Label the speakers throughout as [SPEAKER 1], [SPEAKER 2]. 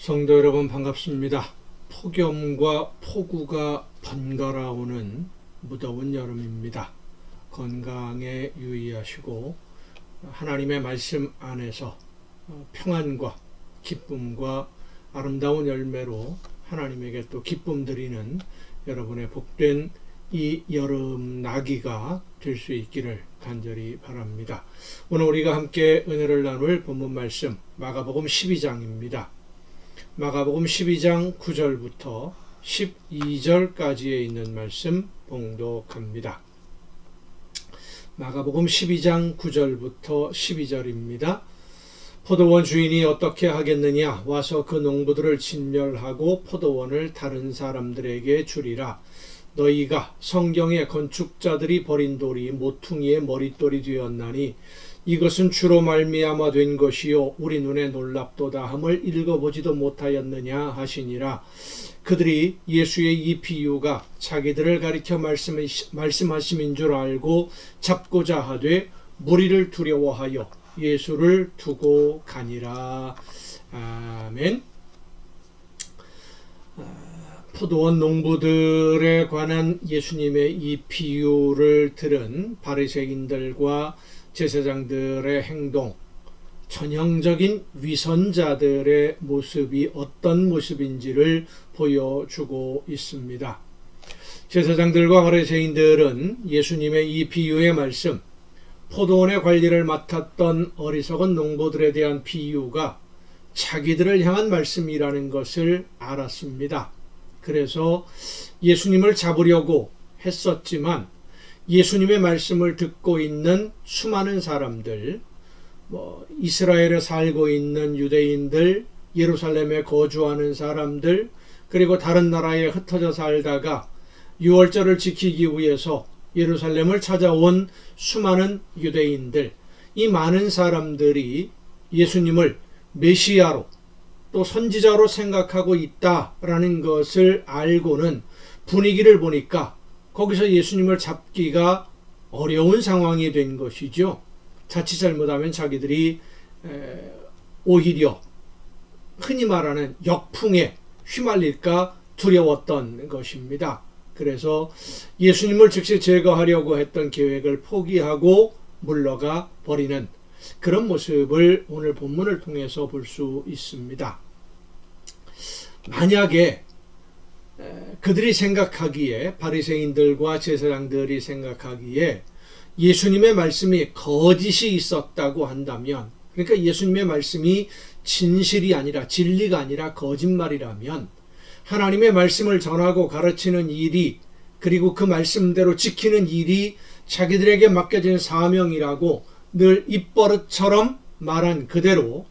[SPEAKER 1] 성도 여러분 반갑습니다. 폭염과 폭우가 번갈아 오는 무더운 여름입니다. 건강에 유의하시고 하나님의 말씀 안에서 평안과 기쁨과 아름다운 열매로 하나님에게 또 기쁨 드리는 여러분의 복된 이 여름 나기가 될 수 있기를 간절히 바랍니다. 오늘 우리가 함께 은혜를 나눌 본문 말씀 마가복음 12장입니다. 마가복음 12장 9절부터 12절까지에 있는 말씀 봉독합니다. 마가복음 12장 9절부터 12절입니다. 포도원 주인이 어떻게 하겠느냐? 와서 그 농부들을 진멸하고 포도원을 다른 사람들에게 주리라. 너희가 성경의 건축자들이 버린 돌이 모퉁이의 머릿돌이 되었나니 이것은 주로 말미암아 된 것이요 우리 눈에 놀랍도다 함을 읽어보지도 못하였느냐 하시니라. 그들이 예수의 이 비유가 자기들을 가리켜 말씀하심인 줄 알고 잡고자 하되 무리를 두려워하여 예수를 두고 가니라. 아멘. 포도원 농부들에 관한 예수님의 이 비유를 들은 바리새인들과 제사장들의 행동, 전형적인 위선자들의 모습이 어떤 모습인지를 보여주고 있습니다. 제사장들과 바리새인들은 예수님의 이 비유의 말씀, 포도원의 관리를 맡았던 어리석은 농부들에 대한 비유가 자기들을 향한 말씀이라는 것을 알았습니다. 그래서 예수님을 잡으려고 했었지만 예수님의 말씀을 듣고 있는 수많은 사람들, 이스라엘에 살고 있는 유대인들, 예루살렘에 거주하는 사람들, 그리고 다른 나라에 흩어져 살다가 유월절을 지키기 위해서 예루살렘을 찾아온 수많은 유대인들, 이 많은 사람들이 예수님을 메시아로 또 선지자로 생각하고 있다라는 것을 알고는 분위기를 보니까 거기서 예수님을 잡기가 어려운 상황이 된 것이죠. 자칫 잘못하면 자기들이 오히려 흔히 말하는 역풍에 휘말릴까 두려웠던 것입니다. 그래서 예수님을 즉시 제거하려고 했던 계획을 포기하고 물러가 버리는 그런 모습을 오늘 본문을 통해서 볼 수 있습니다. 만약에 그들이 생각하기에, 바리새인들과 제사장들이 생각하기에 예수님의 말씀이 거짓이 있었다고 한다면, 그러니까 예수님의 말씀이 진실이 아니라, 진리가 아니라 거짓말이라면 하나님의 말씀을 전하고 가르치는 일이, 그리고 그 말씀대로 지키는 일이 자기들에게 맡겨진 사명이라고 늘 입버릇처럼 말한 그대로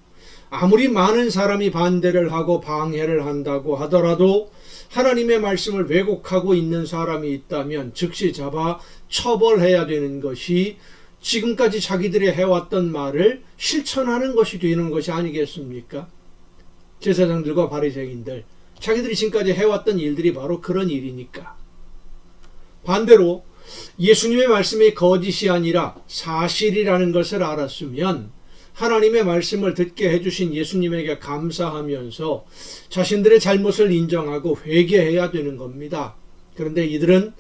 [SPEAKER 1] 아무리 많은 사람이 반대를 하고 방해를 한다고 하더라도 하나님의 말씀을 왜곡하고 있는 사람이 있다면 즉시 잡아 처벌해야 되는 것이 지금까지 자기들이 해왔던 말을 실천하는 것이 되는 것이 아니겠습니까? 제사장들과 바리새인들, 자기들이 지금까지 해왔던 일들이 바로 그런 일이니까. 반대로 예수님의 말씀이 거짓이 아니라 사실이라는 것을 알았으면 하나님의 말씀을 듣게 해주신 예수님에게 감사하면서 자신들의 잘못을 인정하고 회개해야 되는 겁니다. 그런데 이들은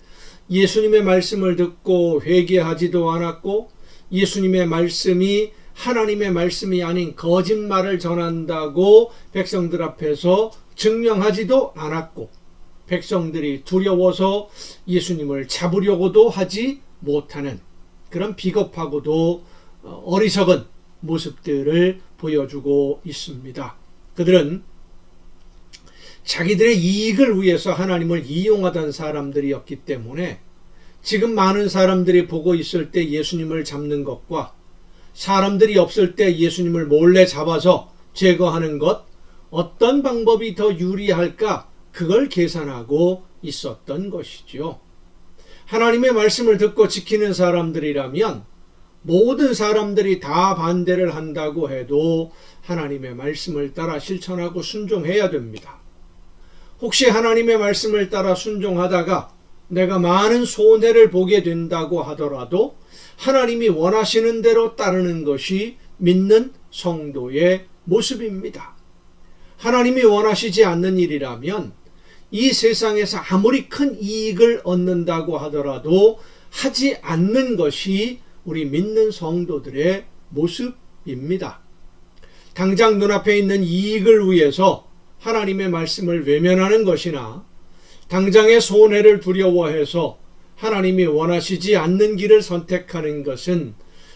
[SPEAKER 1] 예수님의 말씀을 듣고 회개하지도 않았고 예수님의 말씀이 하나님의 말씀이 아닌 거짓말을 전한다고 백성들 앞에서 증명하지도 않았고 백성들이 두려워서 예수님을 잡으려고도 하지 못하는 그런 비겁하고도 어리석은 모습들을 보여주고 있습니다. 그들은 자기들의 이익을 위해서 하나님을 이용하던 사람들이었기 때문에 지금 많은 사람들이 보고 있을 때 예수님을 잡는 것과 사람들이 없을 때 예수님을 몰래 잡아서 제거하는 것, 어떤 방법이 더 유리할까? 그걸 계산하고 있었던 것이죠. 하나님의 말씀을 듣고 지키는 사람들이라면 모든 사람들이 다 반대를 한다고 해도 하나님의 말씀을 따라 실천하고 순종해야 됩니다. 혹시 하나님의 말씀을 따라 순종하다가 내가 많은 손해를 보게 된다고 하더라도 하나님이 원하시는 대로 따르는 것이 믿는 성도의 모습입니다. 하나님이 원하시지 않는 일이라면 이 세상에서 아무리 큰 이익을 얻는다고 하더라도 하지 않는 것이 우리 믿는 성도들의 모습입니다. 당장 눈앞에 있는 이익을 위해서 하나님의 말씀을 외면하는 것이나 당장의 손해를 두려워해서 하나님이 원하시지 않는 길을 선택하는 것은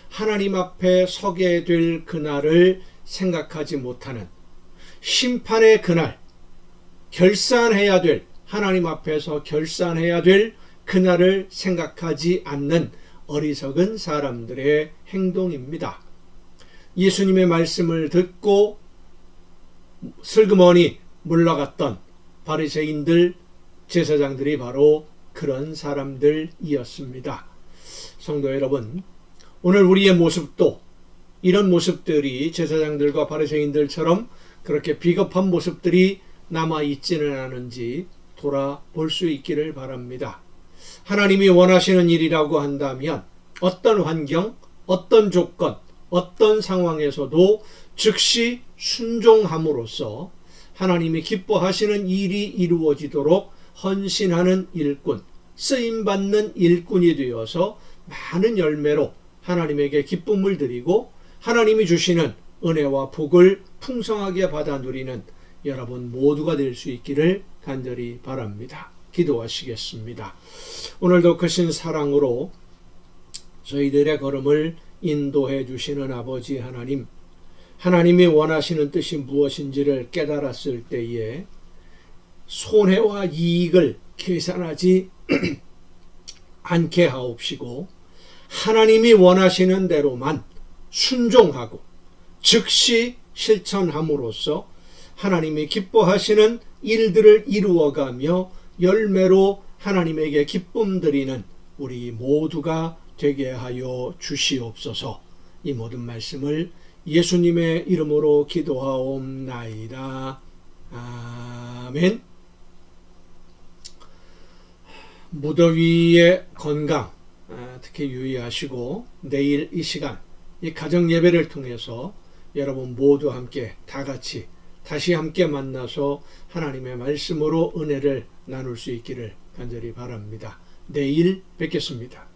[SPEAKER 1] 하나님 앞에 서게 될 그날을 생각하지 못하는, 심판의 그날, 결산해야 될, 하나님 앞에서 결산해야 될 그날을 생각하지 않는 어리석은 사람들의 행동입니다. 예수님의 말씀을 듣고 슬그머니 물러갔던 바리새인들, 제사장들이 바로 그런 사람들이었습니다. 성도 여러분, 오늘 우리의 모습도 이런 모습들이 제사장들과 바리새인들처럼 그렇게 비겁한 모습들이 남아있지는 않은지 돌아볼 수 있기를 바랍니다. 하나님이 원하시는 일이라고 한다면 어떤 환경, 어떤 조건, 어떤 상황에서도 즉시 순종함으로써 하나님이 기뻐하시는 일이 이루어지도록 헌신하는 일꾼, 쓰임받는 일꾼이 되어서 많은 열매로 하나님에게 기쁨을 드리고 하나님이 주시는 은혜와 복을 풍성하게 받아 누리는 여러분 모두가 될 수 있기를 간절히 바랍니다. 기도하시겠습니다. 오늘도 크신 사랑으로 저희들의 걸음을 인도해 주시는 아버지 하나님, 하나님이 원하시는 뜻이 무엇인지를 깨달았을 때에 손해와 이익을 계산하지 않게 하옵시고 하나님이 원하시는 대로만 순종하고 즉시 실천함으로써 하나님이 기뻐하시는 일들을 이루어가며 열매로 하나님에게 기쁨 드리는 우리 모두가 되게 하여 주시옵소서. 이 모든 말씀을 예수님의 이름으로 기도하옵나이다. 아멘. 무더위의 건강 특히 유의하시고 내일 이 시간 이 가정 예배를 통해서 여러분 모두 함께 다 같이 다시 함께 만나서 하나님의 말씀으로 은혜를 나눌 수 있기를 간절히 바랍니다. 내일 뵙겠습니다.